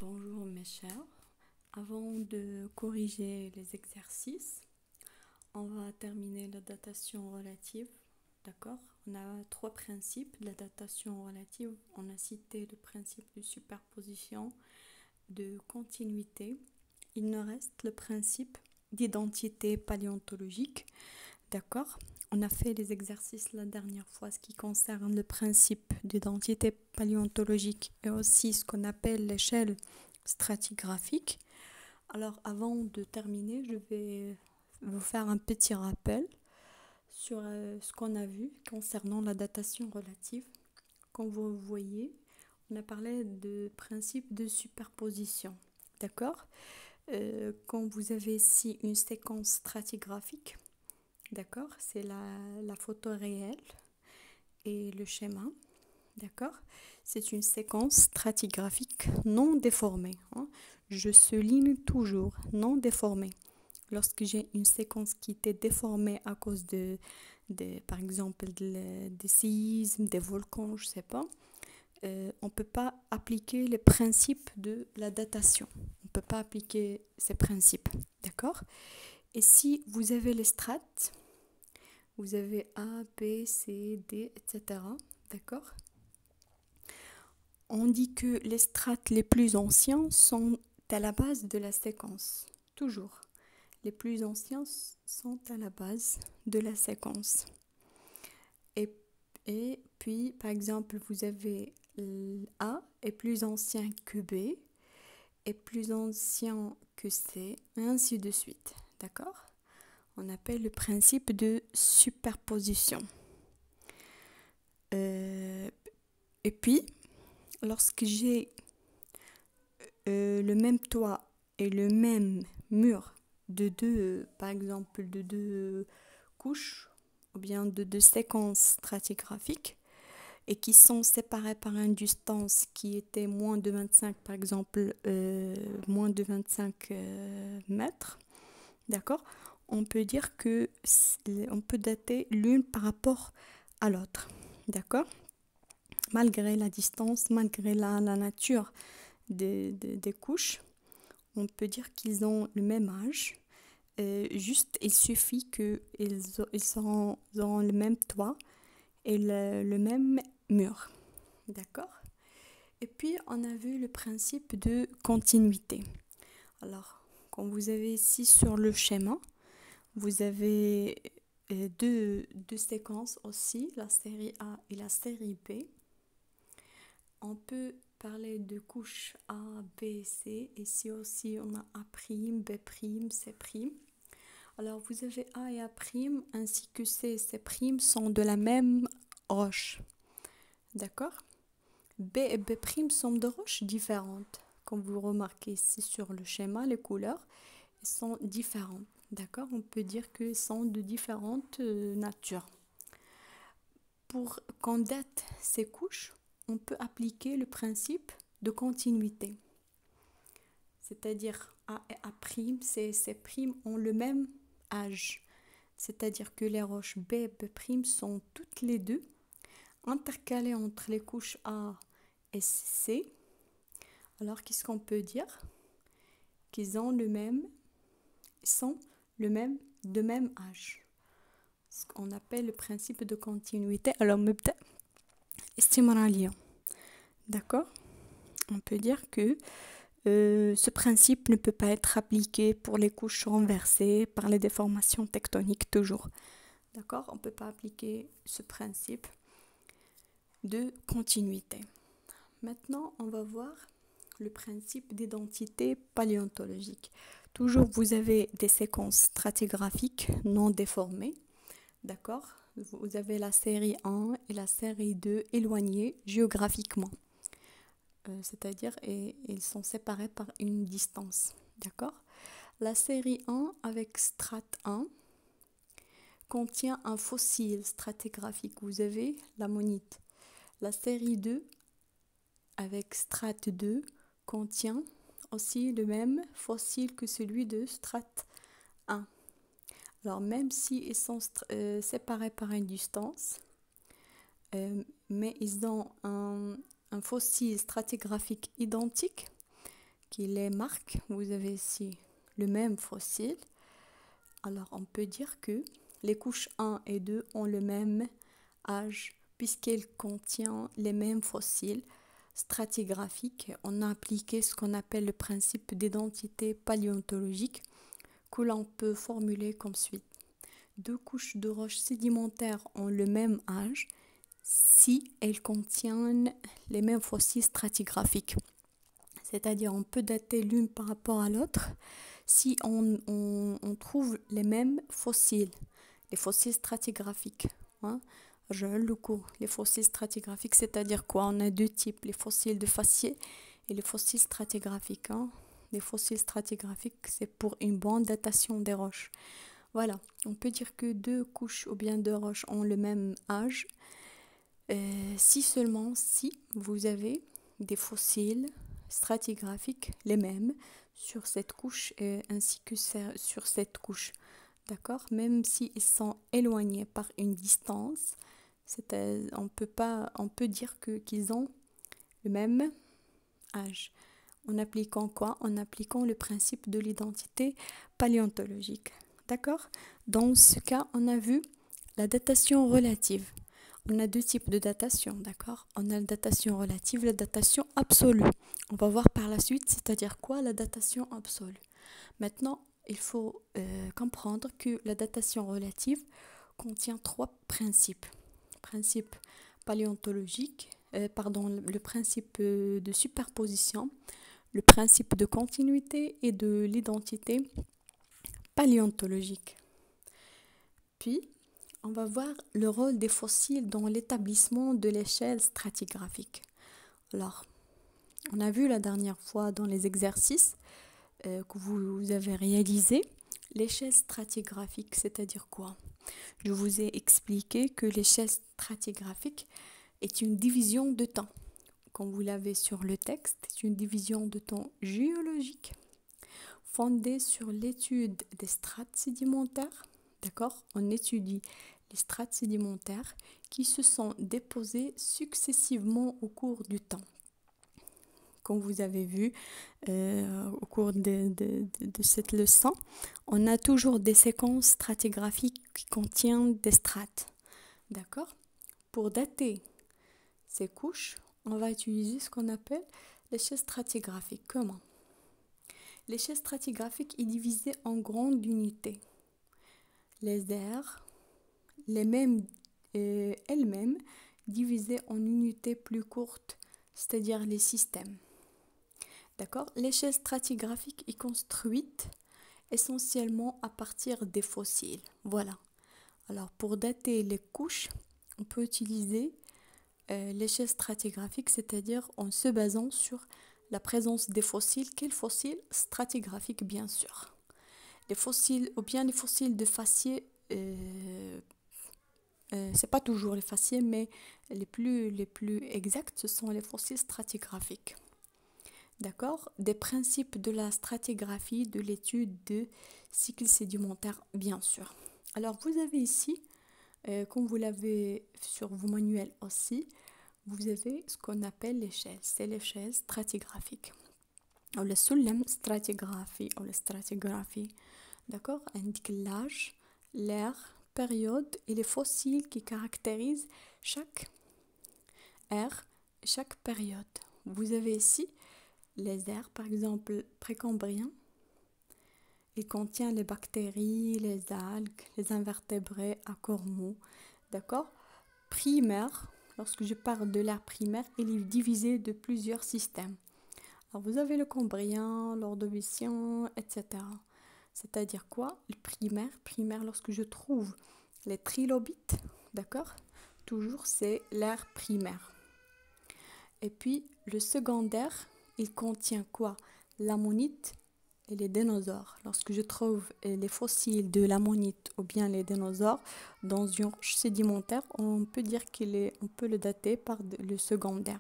Bonjour mes chers. Avant de corriger les exercices, on va terminer la datation relative. D'accord? On a trois principes de la datation relative. On a cité le principe de superposition, de continuité. Il nous reste le principe d'identité paléontologique. D'accord? On a fait les exercices la dernière fois, ce qui concerne le principe d'identité paléontologique et aussi ce qu'on appelle l'échelle stratigraphique. Alors avant de terminer, je vais vous faire un petit rappel sur ce qu'on a vu concernant la datation relative. Comme vous voyez, on a parlé de principe de superposition. D'accord? Quand vous avez ici une séquence stratigraphique, d'accord, c'est la photo réelle et le schéma. D'accord? C'est une séquence stratigraphique non déformée. Hein. Je souligne toujours non déformée. Lorsque j'ai une séquence qui était déformée à cause par exemple, des séismes, des volcans, je ne sais pas, on ne peut pas appliquer les principes de la datation. On ne peut pas appliquer ces principes. D'accord? Et si vous avez les strates, vous avez A, B, C, D, etc. D'accord? On dit que les strates les plus anciens sont à la base de la séquence. Toujours. Les plus anciens sont à la base de la séquence. Et puis, par exemple, vous avez A est plus ancien que B, est plus ancien que C, et ainsi de suite. D'accord? On appelle le principe de superposition. Et puis, lorsque j'ai le même toit et le même mur de deux, par exemple, de deux couches ou bien de deux séquences stratigraphiques et qui sont séparées par une distance qui était moins de 25, par exemple, moins de 25 mètres, d'accord? On peut dire que on peut dater l'une par rapport à l'autre, d'accord? Malgré la distance, malgré la nature des couches, on peut dire qu'ils ont le même âge. Juste, il suffit qu'ils auront le même toit et le même mur. D'accord? Et puis, on a vu le principe de continuité. Alors, comme vous avez ici sur le schéma, vous avez deux séquences aussi, la série A et la série B. On peut parler de couches A, B, C. Ici aussi, on a A', B', C'. Alors, vous avez A et A' ainsi que C et C' sont de la même roche. D'accord? B et B' sont de roches différentes. Comme vous remarquez ici sur le schéma, les couleurs sont différentes. D'accord? On peut dire qu'elles sont de différentes natures. Pour qu'on date ces couches, on peut appliquer le principe de continuité. C'est-à-dire A et A', C et C' ont le même âge. C'est-à-dire que les roches B et B' sont toutes les deux intercalées entre les couches A et C. Alors, qu'est-ce qu'on peut dire? Qu'ils ont sont de même âge. Ce qu'on appelle le principe de continuité. Alors, مبدأ استمرارية. D'accord? On peut dire que ce principe ne peut pas être appliqué pour les couches renversées par les déformations tectoniques toujours. D'accord? On ne peut pas appliquer ce principe de continuité. Maintenant, on va voir le principe d'identité paléontologique. Toujours, vous avez des séquences stratigraphiques non déformées. D'accord? Vous avez la série 1 et la série 2 éloignées géographiquement. C'est-à-dire, ils sont séparés par une distance. D'accord? La série 1 avec strate 1 contient un fossile stratigraphique. Vous avez l'ammonite. La série 2 avec strate 2 contient aussi le même fossile que celui de strate 1. Alors même s'ils sont séparés par une distance, mais ils ont un fossile stratigraphique identique, qui les marque. Vous avez ici le même fossile. Alors, on peut dire que les couches 1 et 2 ont le même âge puisqu'elles contiennent les mêmes fossiles stratigraphiques. On a appliqué ce qu'on appelle le principe d'identité paléontologique que l'on peut formuler comme suit. Deux couches de roches sédimentaires ont le même âge si elles contiennent les mêmes fossiles stratigraphiques. C'est-à-dire on peut dater l'une par rapport à l'autre si on trouve les mêmes fossiles, les fossiles stratigraphiques. Hein. Je le cours. Les fossiles stratigraphiques, c'est-à-dire quoi? On a deux types, les fossiles de faciès et les fossiles stratigraphiques. Hein. Les fossiles stratigraphiques, c'est pour une bonne datation des roches. Voilà, on peut dire que deux couches ou bien deux roches ont le même âge si seulement si vous avez des fossiles stratigraphiques les mêmes sur cette couche ainsi que sur cette couche. D'accord? Même s'ils sont éloignés par une distance, on peut dire qu'ils ont le même âge. En appliquant quoi? En appliquant le principe de l'identité paléontologique. D'accord? Dans ce cas, on a vu la datation relative. On a deux types de datation, d'accord? On a la datation relative, la datation absolue. On va voir par la suite, c'est-à-dire quoi la datation absolue. Maintenant, il faut comprendre que la datation relative contient trois principes. Principe paléontologique, le principe de superposition, le principe de continuité et de l'identité paléontologique. Puis, on va voir le rôle des fossiles dans l'établissement de l'échelle stratigraphique. Alors, on a vu la dernière fois dans les exercices que vous avez réalisés, l'échelle stratigraphique, c'est-à-dire quoi? Je vous ai expliqué que l'échelle stratigraphique est une division de temps. Comme vous l'avez sur le texte, c'est une division de temps géologique fondée sur l'étude des strates sédimentaires. D'accord? On étudie les strates sédimentaires qui se sont déposées successivement au cours du temps. Comme vous avez vu au cours de cette leçon, on a toujours des séquences stratigraphiques qui contiennent des strates. D'accord? Pour dater ces couches, on va utiliser ce qu'on appelle l'échelle stratigraphique. Comment? L'échelle stratigraphique est divisée en grandes unités. Les aires, elles-mêmes divisées en unités plus courtes, c'est-à-dire les systèmes. D'accord? L'échelle stratigraphique est construite essentiellement à partir des fossiles. Voilà. Alors, pour dater les couches, on peut utiliser l'échelle stratigraphique, c'est-à-dire en se basant sur la présence des fossiles. Quels fossiles? Stratigraphiques, bien sûr. Les fossiles, ou bien les fossiles de faciès, c'est pas toujours les faciès, mais les plus exacts, ce sont les fossiles stratigraphiques. D'accord? Des principes de la stratigraphie, de l'étude de cycles sédimentaires, bien sûr. Alors, vous avez ici, comme vous l'avez sur vos manuels aussi, vous avez ce qu'on appelle l'échelle. C'est l'échelle stratigraphique. Ou le sulam stratigraphie, ou la stratigraphie. D'accord? Indique l'âge, l'ère, période et les fossiles qui caractérisent chaque ère, chaque période. Vous avez ici les aires, par exemple, précambrien. Il contient les bactéries, les algues, les invertébrés à corps mou. D'accord? Primaire, lorsque je parle de l'ère primaire, il est divisé de plusieurs systèmes. Alors, vous avez le cambrien, l'ordovicien, etc. C'est-à-dire quoi? Le primaire, lorsque je trouve les trilobites, d'accord? Toujours, c'est l'ère primaire. Et puis, le secondaire, il contient quoi? L'ammonite et les dinosaures. Lorsque je trouve les fossiles de l'ammonite ou bien les dinosaures dans une roche sédimentaire, on peut dire on peut le dater par le secondaire.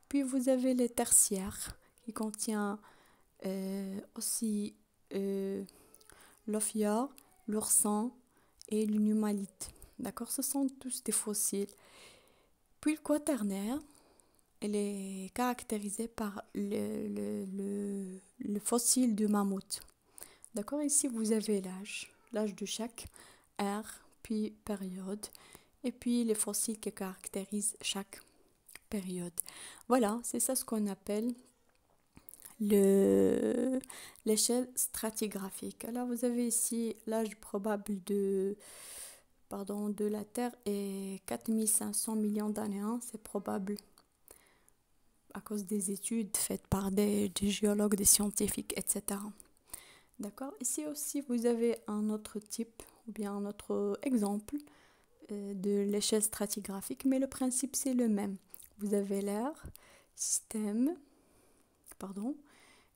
Puis vous avez les tertiaires qui contient aussi l'ophiure, l'oursin et l'unumalite. D'accord? Ce sont tous des fossiles. Puis le quaternaire, elle est caractérisée par fossiles de mammouth. D'accord? Ici, vous avez l'âge de chaque ère, puis période, et puis les fossiles qui caractérisent chaque période. Voilà, c'est ça ce qu'on appelle l'échelle stratigraphique. Alors, vous avez ici l'âge probable de la Terre est 4500 millions d'années. Hein. C'est probable à cause des études faites par des géologues, des scientifiques, etc. D'accord? Ici aussi, vous avez un autre type, ou bien un autre exemple de l'échelle stratigraphique, mais le principe, c'est le même. Vous avez l'air, système,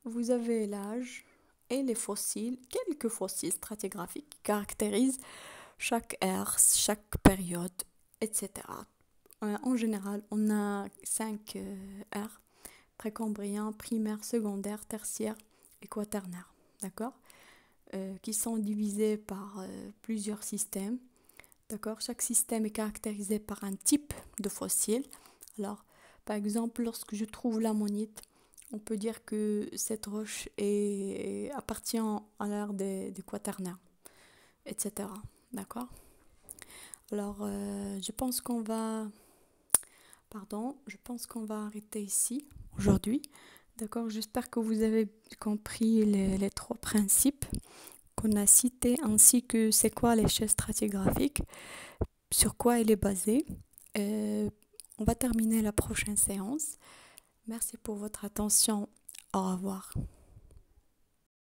vous avez l'âge et les fossiles, quelques fossiles stratigraphiques qui caractérisent chaque ère, chaque période, etc. En général, on a 5 ères, précambrien, primaire, secondaire, tertiaire et quaternaire, d'accord? Qui sont divisés par plusieurs systèmes, d'accord? Chaque système est caractérisé par un type de fossile. Alors, par exemple, lorsque je trouve l'ammonite, on peut dire que cette roche appartient à l'ère des quaternaires, etc. D'accord? Alors, je pense qu'on va arrêter ici aujourd'hui. D'accord? J'espère que vous avez compris les trois principes qu'on a cités, ainsi que c'est quoi l'échelle stratigraphique, sur quoi elle est basée. On va terminer la prochaine séance. Merci pour votre attention. Au revoir.